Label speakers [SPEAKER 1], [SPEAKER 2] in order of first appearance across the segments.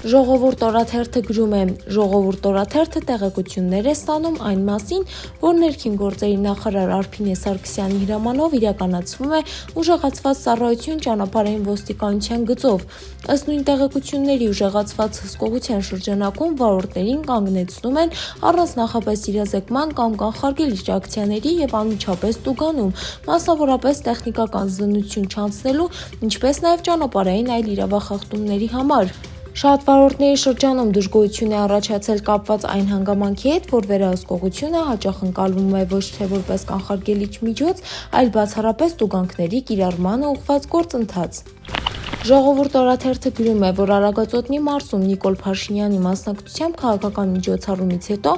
[SPEAKER 1] Ժողովուրդ օրաթերթը գրում է. Ժողովուրդ օրաթերթը տեղեկություններ է ստանում այն մասին, որ ներքին գործերի նախարար Արփինե Սարգսյանի հրամանով իրականացվում է ուժեղացված ծառայություն ճանապարհային ոստիկանության գծով։ Ըստ նույն տեղեկությունների ուժեղացված հսկողության շրջանակում վարորդներին կանգնեցնում են առանց նախապես իրազեկման կամ կանխարգելիչ ակցիաների եւ անմիջապես տուգանում, մասնավորապես տեխնիկական զննություն չանցնելու, ինչպես նաեւ ճանապարհային այլ իրավախախտումների համար։ Շատ վարորդների շրջանում դժգոհություն է առաջացել կապված այն հանգամանքի հետ, որ վերահսկողությունը հաճախ ընկալվում է ոչ թե որպես կանխարգելիչ միջոց, այլ բացառապես տուգանքների կիրառմանը ուղղված գործընթաց։ Ժողովուրդ օրաթերթը գրում է, որ Արագածոտնի մարզում Նիկոլ Փաշինյանի մասնակցությամբ քաղաքական միջոցառումից հետո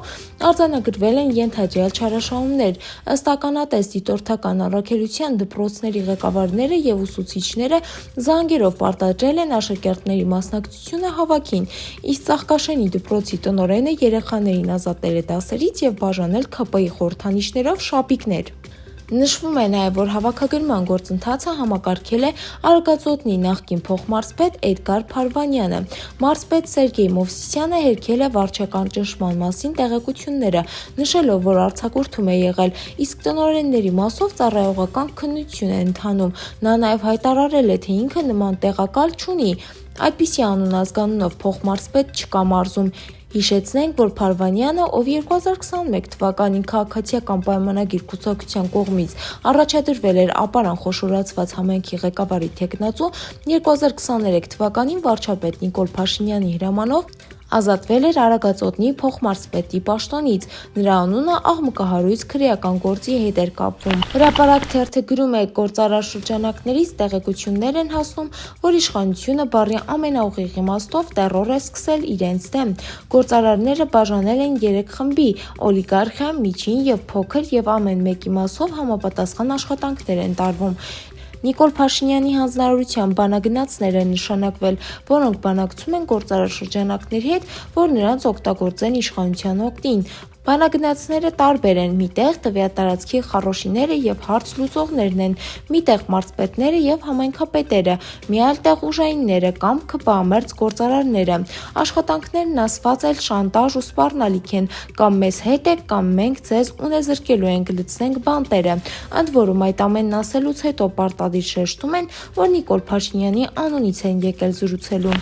[SPEAKER 1] արձանագրվել են ենթադրյալ չարաշահումներ։ Ըստ ականատես դիտորդական առաքելության դպրոցների ղեկավարները եւ ուսուցիչները զանգերով պարտադրել են աշակերտների մասնակցությունը հավաքին, իսկ Ծաղկաշենի դպրոցի տնօրենը երեխաներին ազատել է դասերից եւ բաժանել ՔՊ-ի խորհրդանիշներով շապիկներ։ Նշվում է նաև, որ հավաքագրման գործընթացը համակարգել է Արագածոտնի նախկին փոխմարզպետ Էդգար Փարվանյանը։ Մարզպետ Սերգեյ Մովսիսյանը հերքել է վարչական ճնշման մասին տեղեկությունները, նշելով, որ արձակուրդում է եղել, իսկ տնօրենների մասով ծառայողական քննություն է ընթանում։ Նա նաև հայտարարել է, թե ինքը նման տեղակալ չունի։ Այդպիսի անուն-ազգանունով փոխմարզպետ չկա մարզում։ Հիշեցնենք, որ Փարվանյանը, ով 2021 թվականին քաղաքացիական պայմանագիր կուսակցության կողմից առաջադրվել էր ապարան խոշորացված համայնքի ղեկավարի թեկնածու, 2023 թվականին վարչապետ Նիկոլ Փաշինյանի հրամանով ազատվել էր Արագածոտնի փոխմարզպետի պաշտոնից։ Նրա անունը աղմկահարույց քրեական գործի հետ էր կապվում։ Հրապարակ թերթը գրում է, գործարար շրջանակներից տեղեկություններ են հասնում, որ իշխանությունը բառի ամենաուղիղ իմաստով տեռոր է սկսել իրենց դեմ։ Գործարարները բաժանել են 3 խմբի՝ օլիգարխիա, միջին եւ փոքր, եւ ամեն մեկի մասով համապատասխան աշխատանքներ են տարվում։ Նիկոլ Փաշինյանի հանձնարարությամբ բանագնացներ են նշանակվել, որոնք բանակցում են գործարար շրջանակների հետ, որ նրանց օգտագործեն իշխանության օգտին։ Բանագնացները տարբեր են՝ միտեղ տվյալատարածքի խառոշիները եւ հարց լուծողներն են, միտեղ մարզպետները եւ համայնքապետերը, մի այլ տեղ ուժայինները կամ ՔՊԱ-մերձ գործարարները։ Աշխատանքներն ասված էլ շանտաժ ու սպառնալիք են՝ կամ մեզ հետ եք, կամ մենք ձեզ ունեզրկելու ենք, լցնենք բանտերը։ Ընդ որում այդ ամենն ասելուց հետո պարտադիր շեշտում են, որ Նիկոլ Փաշինյանի անունից են եկել զրուցելու։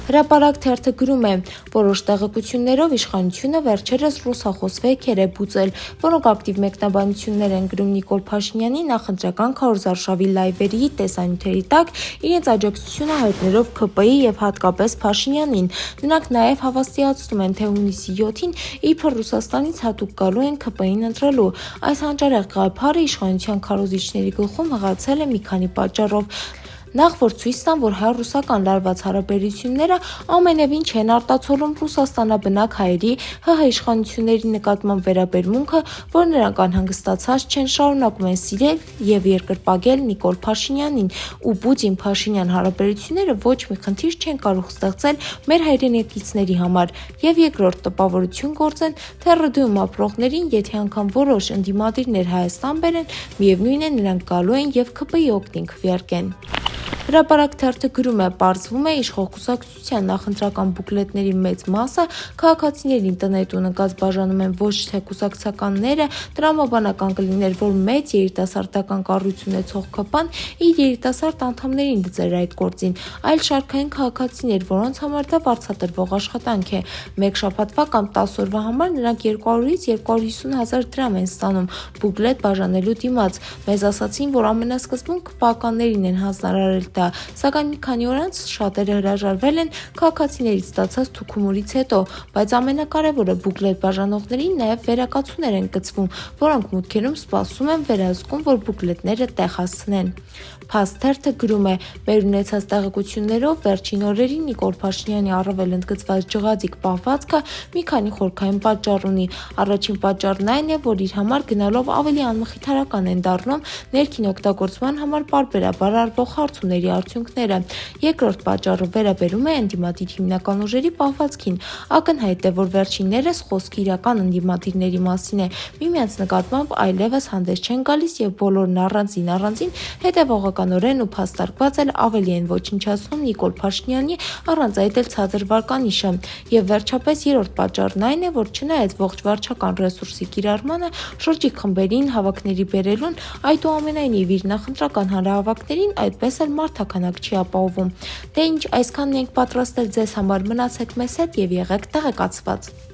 [SPEAKER 1] Հրապարակ թերթը գրում է, որոշ տեղեկություններով իշխանությունը վերջերս ռուսախոս վեքեր է բուծել, որոնք ակտիվ մեկնաբանություններ են գրում Նիկոլ Փաշինյանի նախընտրական քարոզարշավի լայվերի տեսանյութերի տակ, իրենց աջակցությունը հայտնելով ՔՊ-ի եւ հատկապես Փաշինյանին։ Նրանք նաեւ հավաստիացնում են, թե հունիսի 7-ին իբր Ռուսաստանից հատուկ գալու են ՔՊ-ին ընտրելու։ Այս հանճարեղ գաղափարը իշխանության քարոզիչների գլխում հղացել է մի քանի պատճառով։ Նախ որ ցույց տան, որ հայ-ռուսական լարված հարաբերությունները ամենևին չեն արտացոլում ռուսաստանաբնակ հայերի ՀՀ իշխանությունների նկատմամբ վերաբերմունքը, որ նրանք անհանգստացած չեն, շարունակում են սիրել եւ երկրպագել Նիկոլ Փաշինյանին, ու Պուտին-Փաշինյան հարաբերությունները ոչ մի խնդիր չեն կարող ստեղծել մեր հայրենակիցների համար։ Եվ երկրորդ տպավորություն գործեն, թե ՌԴ-ում ապրողներին, եթե անգամ որոշ ընդդիմադիրներ Հայաստան բերեն, միևնույն է նրանք գալու են եւ ՔՊ-ի օգտին քվեարկեն։ Հրապարակ թերթը գրում է, պարզվում է իշխող կուսակցության նախընտրական բուկլետների մեծ մասը քաղաքացիներին տնետու նկած բաժանում են ոչ թե կուսակցականները, տրամաբանական կլիներ, որ մեծ երիտասարդական կառույց ունեցող ՔՊ-ն իր երիտասարդ անդամներին դծեր այդ գործին, այլ շարքային քաղաքացիներ, որոնց համար դա վարձատրվող աշխատանք է։ Մեկ շաբաթվա կամ 10 օրվա համար նրանք 200-ից 250 հազար դրամ են ստանում բուկլետ բաժանելու դիմաց։ Մեզ ասացին, որ ամենասկզբում ԿՊԱ-ականներին են հանձնարարել դա, սակայն մի քանի օր անց շատերը հրաժարվել են քաղաքացիներից ստացած թուքումուրից հետո, բայց ամենակարևորը բուկլետ բաժանողներին նաև վերակացուներ են գծվում, որոնք մուտքերում սպասում են վերահսկում, որ բուկլետները տեղ հասցնեն։ Փաստ թերթը գրում է, մեր ունեցած տեղեկություններով վերջին օրերին Նիկոլ Փաշինյանի առավել ընդգծված ջղաձիգ պահվածքը մի քանի խորքային պատճառ ունի։ Առաջին պատճառն այն է, որ իր համար գնալով ավելի անմխիթարական են դառնում ներքին օգտագործման համար պարբերաբար արվող հարցումների աշխատանքի արդյունքները։ Երկրորդ պատճառը վերաբերում է ընդդիմադիր հիմնական ուժերի պահվածքին։ Ակնհայտ է, որ վերջիններս խոսքը իրական ընդդիմադիրների մասին է, միմյանց նկատմամբ այլևս հանդես չեն գալիս եւ բոլորն առանձին հետեւողականորեն ու փաստարկված էլ ավելի են ոչնչացնում Նիկոլ Փաշինյանի առանց այդ էլ ցածր վարկանիշը։ Եվ վերջապես երրորդ պատճառն այն է, որ չնայած ողջ վարչական ռեսուրսի կիրառմանը, շրջիկ խմբերին հավաքների բերելուն, այդուամենայնիվ իր նախընտրական հանրահավաքներին այդպես էլ մարդաքանակ չի ապահովում։ Դե ինչ, այսքանն ենք պատրաստել ձեզ համար, մնացեք մեզ հետ եւ եղեք տեղեկացված։